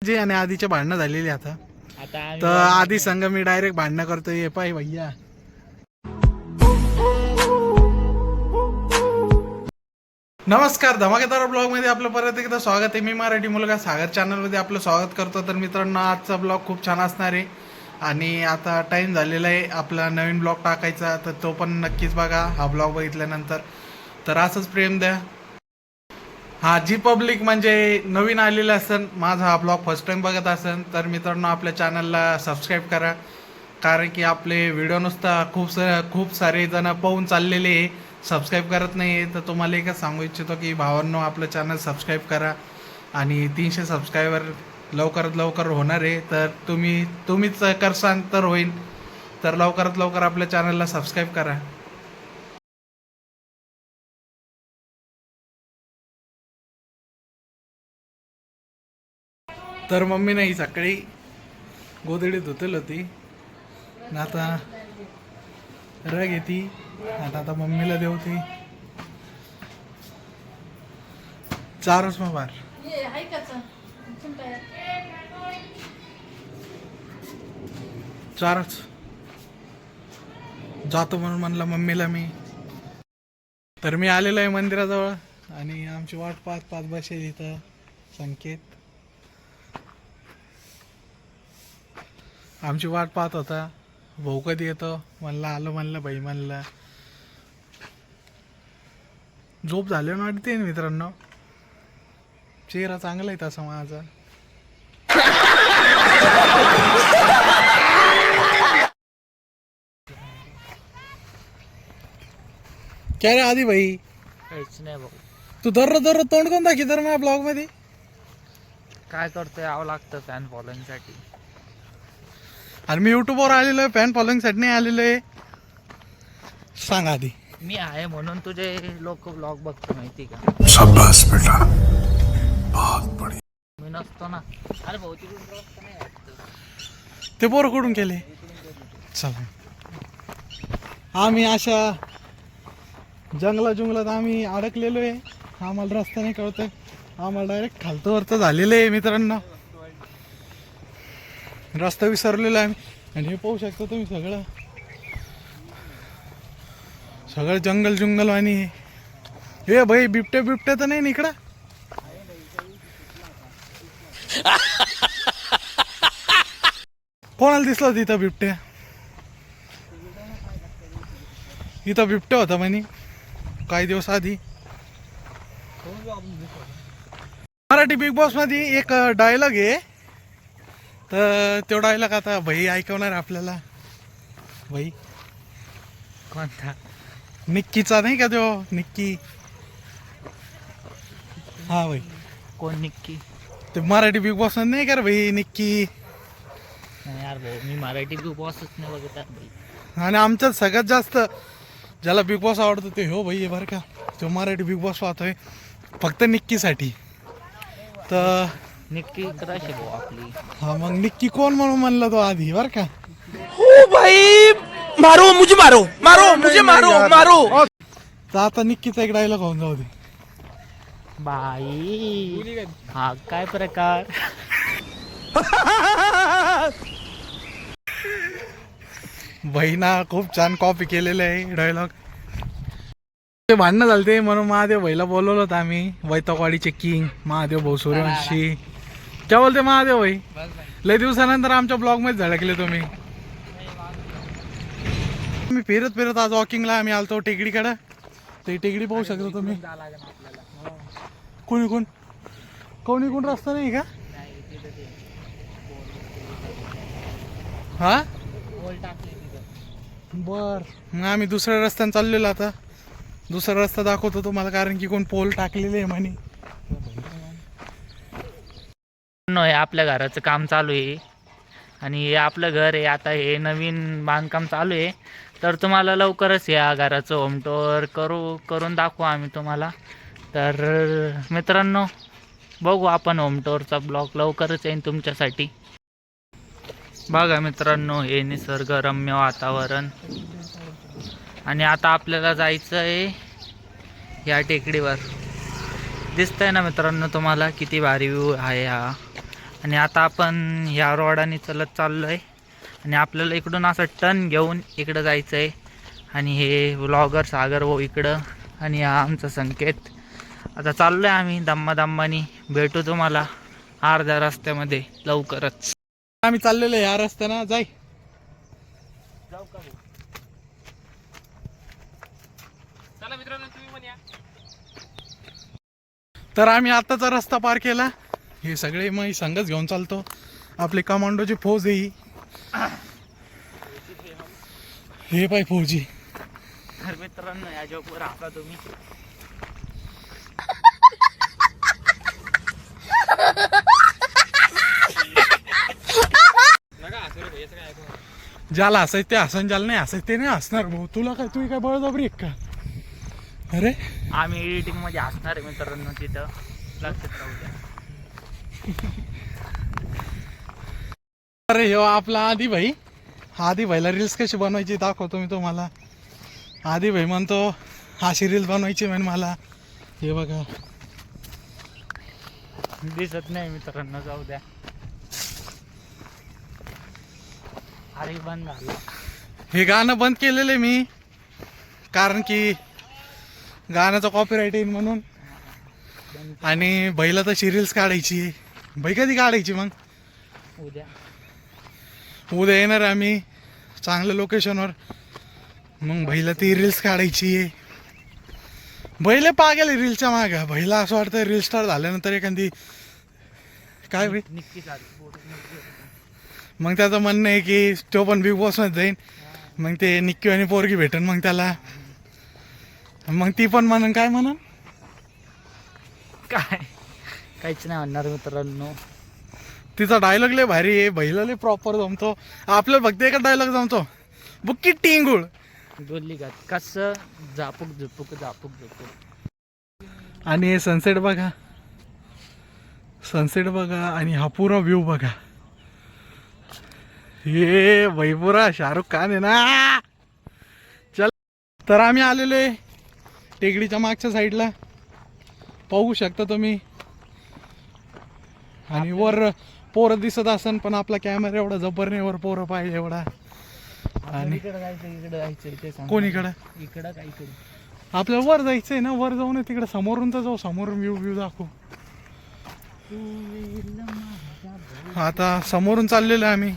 जी आणि आधीचे भांडणं झालेली आता तर आधी संघ मी डायरेक्ट भांडणं करतोय पाय भैया. नमस्कार, धमाकेदार ब्लॉग मध्ये आपलं परत एकदा स्वागत आहे. मी मराठी मुलगा सागर चॅनल मध्ये आपलं स्वागत करतो. तर मित्रांनो, आजचा ब्लॉग खूप छान असणार आहे आणि आता टाइम झालेला आहे आपला नवीन ब्लॉग टाकायचा, तर तो पण नक्कीच बघा हा ब्लॉग बघितल्यानंतर. तर असंच प्रेम द्या. हा, जी पब्लिक म्हणजे नवीन आलेलं असेल, माझा हा ब्लॉग फर्स्ट टाइम बघत असेल, तर मित्रांनो आपल्या चॅनलला सबस्क्राईब करा. कारण की आपले व्हिडिओ नुसता खूप सारे जण पाहून चाललेले आहे, सबस्क्राईब करत नाही. तर तुम्हाला एकच सांगू इच्छितो की भावांनो, आपलं चॅनल सबस्क्राईब करा आणि 300 सबस्क्रायबर लवकरात लवकर होणार आहे. तर तुम्हीच करसान तर होईल. तर लवकरात लवकर आपल्या चॅनलला सबस्क्राईब करा. तर मम्मी नाही सकाळी गोधडी धुतल होती ना, आता रग येते. आता मम्मीला देऊ ती चारच मग बार चारच जातो म्हणून म्हणलं मम्मीला मी. तर मी आलेलो आहे मंदिराजवळ आणि आमची वाट पाहत पाहत बसेल इथं संकेत. आमची वाट पाहत होता, भाऊ कधी येतो म्हणलं. आलो म्हणलं बाई, म्हणलं झोप झाली ना वाटते मित्रांनो. चेहरा चांगला आहे तसा माझा. क्या रे आधी भाई, काहीच नाही भाऊ. तू दररोज तोंड कोण दाखी तर माझ्या ब्लॉग मध्ये काय करतोय, यावं लागतं फॅन फॉलोइंग साठी. आणि मी युट्यूबवर आलेलो आहे, फॅन फॉलोइंग साठी नाही आलेलो आहे. सांग आधी. मी आहे म्हणून तुझे लोक ब्लॉग बघतो, माहिती का. शाबाश बेटा, बहुत बढिया. मी नसतो ना. अरे भाऊ, तिकडून रस्ता नाही वाटतं. ते पोरं कुठून केले. चला, आम्ही अशा जंगलात आम्ही अडकलेलो आहे. आम्हाला रस्ता नाही कळतोय, आम्हाला डायरेक्ट खालतं वरतं झालेलं आहे मित्रांनो. रस्ता विसरलेला आहे आम्ही. आणि हे पाहू शकता तुम्ही, सगळं जंगल आणि हे भाई बिबट्या तर नाही इकडं. कोणाला दिसलं तिथं बिबट्या. इथं बिबट्या होता म्हणे काही दिवस आधी. मराठी बिग बॉस मध्ये एक डायलॉग आहे, तर तो डायलॉग आता भाई ऐकवणार आपल्याला. भाई कोणता. निक्कीचा नाही का तो, निक्की. हा भाई, कोण निक्की. ते मराठी बिग बॉस मध्ये नाही का रे भाई, निक्की. नाही यार भाऊ, मी मराठी बिग बॉसच नाही बघत भाई. आणि आमच्यात सगळ्यात जास्त ज्याला बिग बॉस आवडतो ते हो भाई आहे बरं का. तो मराठी बिग बॉस पाहतोय फक्त निक्कीसाठी. तर निक्की क्रश आहे भाऊ आपली. हा, मग निक्की कोण म्हणून म्हणलं तो आधी बरं का. ओ भाई, मारो मुझे, मारो मारो मुझे, मारो. तर आता निक्कीचा एक डायलॉग होऊन जाऊ दे. बाई, हा काय प्रकार. बहिणा खूप छान कॉपी केलेलं आहे डायलॉग. ते भांडणं झालते म्हणून महादेव भाईला बोलवलं होतं आम्ही. वैतकवाडीचे किंग महादेव भाऊ सूर्यवंशी. क्या बोलते महादेव भाई, लय दिवसानंतर आमच्या ब्लॉग मध्ये झळकले तुम्ही. मी फिरत आज वॉकिंगला आम्ही आलतो टेकडीकडे. ते टेकडी पाहू शकता तुम्ही. कोणी रस्ता नाही का. हा बर, मग आम्ही दुसऱ्या रस्त्याने चाललेलो. आता दुसरा रस्ता दाखवतो तुम्हाला, कारण की कोण पोल टाकलेले आहे म्हणे. हे आपल्या घराचं काम चालू आहे आणि हे आपलं घर आहे. आता हे नवीन बांधकाम चालू आहे, तर तुम्हाला लवकरच या घराचं होम टूर करून दाखवू आम्ही तुम्हाला. तर मित्रांनो, बघू आपण होम टूरचा ब्लॉग लवकरच येईन तुमच्यासाठी. बघा मित्रांनो, हे निसर्गरम्य वातावरण. आणि आता आपल्याला जायचं आहे या टेकडीवर. दिसतंय ना मित्रांनो तुम्हाला, किती भारी व्ह्यू आहे हा. आणि आता आपण ह्या रोडाने चलत चाललो आहे आणि आपल्याला इकडून असं टर्न घेऊन इकडं जायचं आहे. आणि हे व्लॉगर सागर भाऊ इकडं आणि हा आमचा संकेत. आता चाललो आहे आम्ही दम्मानी. भेटू तुम्हाला अर्ध्या रस्त्यामध्ये लवकरच. आम्ही चाललेलो या रस्त्यानं जाय. जाऊ का चला मित्रांनो तुम्ही पण या. तर आम्ही आत्ताचा रस्ता पार केला. हे सगळे मग संघच घेऊन चालतो. आपली कमांडोची फौज आहे ही. हे पाय फौजी. तर मित्रांनो या जोकवर राहता तुम्ही. ज्याला हसायचं ते हसन, ज्याला नाही हसायचं ते नाही हसणार भाऊ. तुला काय, तू काय बळजबरी एक का? अरे आम्ही एडिटिंग मध्ये असणार आहे मित्रांनो, तिथं लक्षात राहू द्या. अरे हो आपला आदी भाई. आदी भाईला रील्स कशी बनवायची दाखवतो मी तुम्हाला. आदी भाई म्हणतो अशी रील्स बनवायची म्हणे मला. हे बघा दिसत नाही मित्रांनो, जाऊ द्या. अरे बंद झालं. हे गाणं बंद केलेलं आहे मी, कारण की गाण्याचा कॉपीराईट येईल म्हणून. आणि बैला तशी रील्स काढायची. बाई कधी काढायची मग? उद्या उद्या येणार आम्ही चांगल्या लोकेशनवर. मग बैला ती रील्स काढायची. बैले पागेल रील्सच्या माग. बैला असं वाटतं रील स्टार झाल्यानंतर एखादी काय भाई निक्की सारखी मग त्याचं म्हणणं आहे की तो पण बिग बॉसमध्ये जाईन. मग ते निक्की आणि पोरगी भेटन मग त्याला. मग ती पण म्हणन काय म्हणन काय काहीच नाही म्हणणार मित्रांनो. तिचा डायलॉग लय भारी आहे. बैला लय प्रॉपर जमतो. आपल्याला फक्त एकच डायलॉग जमतो, बुक्की टिंगुळ. डोली घात कसं झापूक झुपूक झापूक झुपूक. आणि सनसेट बघा, सनसेट बघा. आणि हा पुरा व्ह्यू बघा. हे भैपुरा शाहरुख खान आहे ना. चल तर आम्ही आलेलो आहे टेकडीच्या मागच्या साईडला, पाहू शकता तुम्ही. आणि वर पोरं दिसत असन, पण आपला कॅमेरा एवढा जबर नाही वर पोरं पाहिजे एवढा. आणि इकडे जायचंय ते सांग. कोणीकडं? इकडं काय इकडे आपल्याला वर जायचंय ना. वर जाऊन तिकडे समोरून तर जाऊ, समोरून व्ह्यू दाखवू. आता समोरून चाललेलो आहे आम्ही.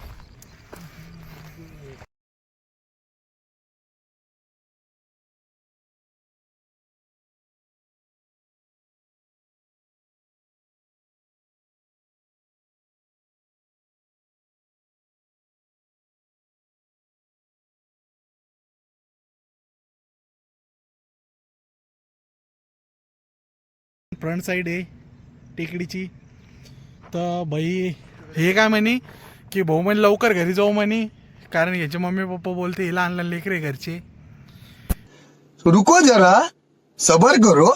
फ्रंट साईड आहे टेकडीची. तर भाई हे काय म्हणे की भाऊ म्हणे लवकर घरी जाऊ म्हणे, कारण याचे मम्मी पप्पा बोलते हिला आणलं लेकरे घरचे. रुको जरा सबर करो,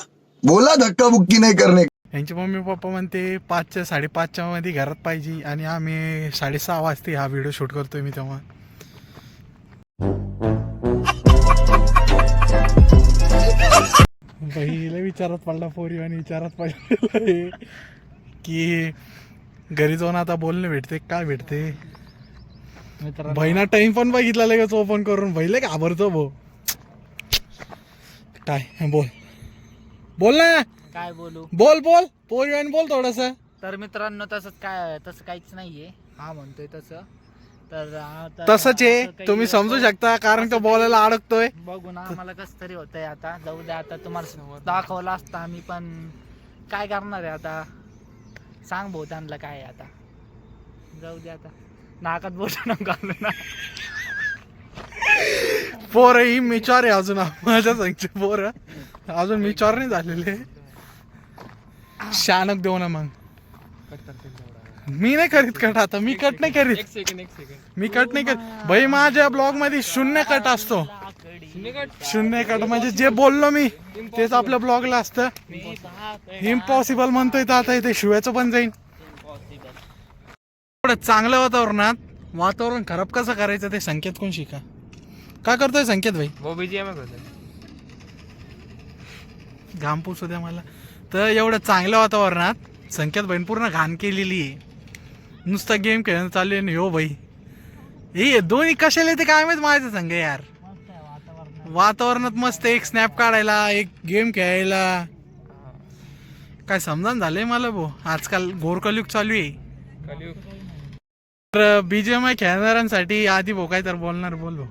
बोला धक्का बुक्की नहीं करने. यांचे मम्मी पप्पा म्हणते 5च्या 5:30च्या मध्ये घरात पाहिजे. आणि आम्ही 6:30 वाजते हा व्हिडिओ शूट करतोय मी तेव्हा. बहिला विचारात पडला पोरी आणि विचारात पडलेलं की घरी जाऊन आता बोलणे भेटते काय भेटते. मित्रांनो बहिणा टाइम पण बघितला लगेच ओपन करून. बहिले घाबरतो भाऊ. काय बोल बोल ना, काय बोलू. बोल बोल पोरी आणि बोल थोडस. तर मित्रांनो तसं काहीच नाहीये. हा म्हणतोय तसं. तर आता तसंच आहे, असं काही तुम्ही समजू शकता, कारण तो बोलायला अडकतोय. बघू ना आम्हाला कसं तरी होतंय. आता जाऊ द्या. आता तुम्हाला दाखवलं असतं आम्ही, पण काय करणार आहे आता. सांग भाऊ त्यांना काय आहे आता. जाऊ द्या आता. नाकात बोट घालू ना. पोर ही मिचार आहे अजून. माझ्या सांगते पोर अजून मिचार नाही झालेले. शानक देऊ ना मग. मी नाही करीत कट. आता मी कट नाही करीत. मी कट नाही करीत भाई. माझ्या ब्लॉग मध्ये 0 कट असतो. 0 कट म्हणजे जे बोललो मी तेच आपल्या ब्लॉगला असतं. इम्पॉसिबल म्हणतोय तर आता इथे शिवायचं पण जाईन. एवढं चांगल्या वातावरण खराब कसं करायचं ते संकेत कोण शिका. काय करतोय संकेत भाई? घाम पुसू द्या मला. तर एवढं चांगल्या वातावरणात संकेत भाईन पूर्ण घाण केलेली आहे. नुसता गेम खेळणं चालू आहे ना हो भाई. हे दोन्ही कशाला येते काय माहित माझ्या संग यार. वातावरणात मस्त एक स्नॅप काढायला एक गेम खेळायला काय समजान झालंय मला भाऊ. आजकाल घोरकलयुग चालू आहे. तर BGMI खेळणाऱ्यांसाठी आधी भाऊ काय तर बोलणार बोल भाऊ.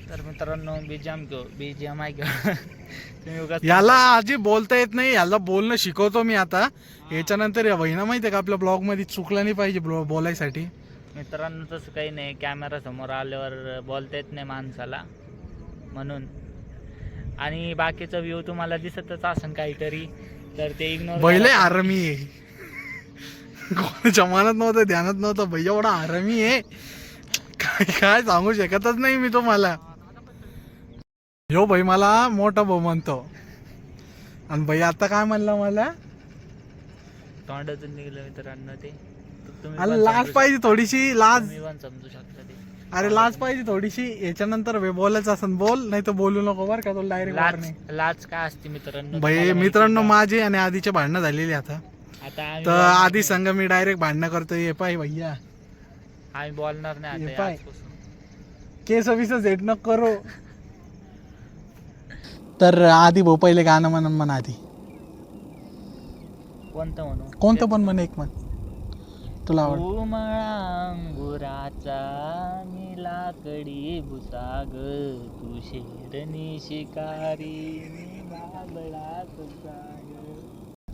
तर मित्रांनो BGMI घेऊ तुम्ही उगाच याला आजी बोलता येत नाही. याला बोलणं शिकवतो मी आता. याच्यानंतर या बहिणा माहितीये का आपल्या ब्लॉग मध्ये चुकला नाही पाहिजे बोलायसाठी. मित्रांनो तसं काही नाही, कॅमेरा समोर आल्यावर बोलता येत नाही माणसाला म्हणून. आणि बाकीचा व्ह्यू तुम्हाला दिसतच असेल काहीतरी, तर ते इग्नोर बैल आरामी आहे. कोणाच्या मनात नव्हतं ध्यानात नव्हतं भाई एवढा आरामी आहे काय सांगू शकतच नाही मी तुम्हाला. हो भाई मला मोठा भाऊ म्हणतो आणि भाई आता काय म्हणला मला. तोंडातून निघलं मित्रांनो ते. तुम्ही अरे पण लाज समजू पाहिजे शकता. थोडीशी लाज. तुम्ही पण समजू शकता ते. अरे लाज पाहिजे थोडीशी. याच्यानंतर बोलायचं असं बोल, नाही तर बोलू नको बरं का. तो डायरेक्ट लाज काय असते मित्रांनो भाई. तुम्हाला मित्रांनो माहिती माझे आणि आधीचे भांडणं झालेली आता. का? आता आम्ही तर बोलणार आधी नाही. संघ मी डायरेक्ट भांडणं करतो. ये पाय भैया आम्ही बोलणार नाही हे आता पाय. आजपासून. केस विस झेट न करो. तर आधी भाऊ पहिले गाणं म्हणा आधी. कोणतं म्हणू? कोणतं पण म्हण एक म्हण तुला आवड. उमळा अंगुराचा मी लाकडी भुसाग, तू शेरणी शिकारी मी बाबळा तुझा.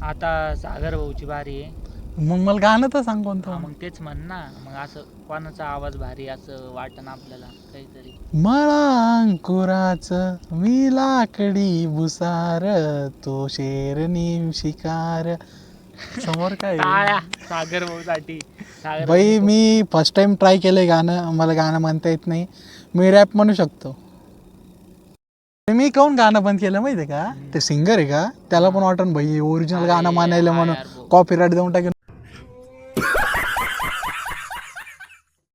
आता सागर भाऊची बारी आहे. मग मला गाणं तर सांग हा, कोणतं. मग तेच म्हण ना. मग असं कोणाचा आवाज भारी असं वाटन आपल्याला काहीतरी. मला अंकुराच मी लाकडी भुसार, तो शेरणी शिकार. समोर काय टाळ्या सागर भाऊ साठी. सागर बाई मी फर्स्ट टाइम ट्राय केलंय गाणं. मला गाणं म्हणता येत नाही. मी रॅप म्हणू शकतो. मी काऊन गाणं बंद केलं माहितीये का. ते सिंगर आहे का त्याला पण वाटण भाई ओरिजिनल गाणं म्हणायला म्हणून कॉपीराईट देऊन टाकेल.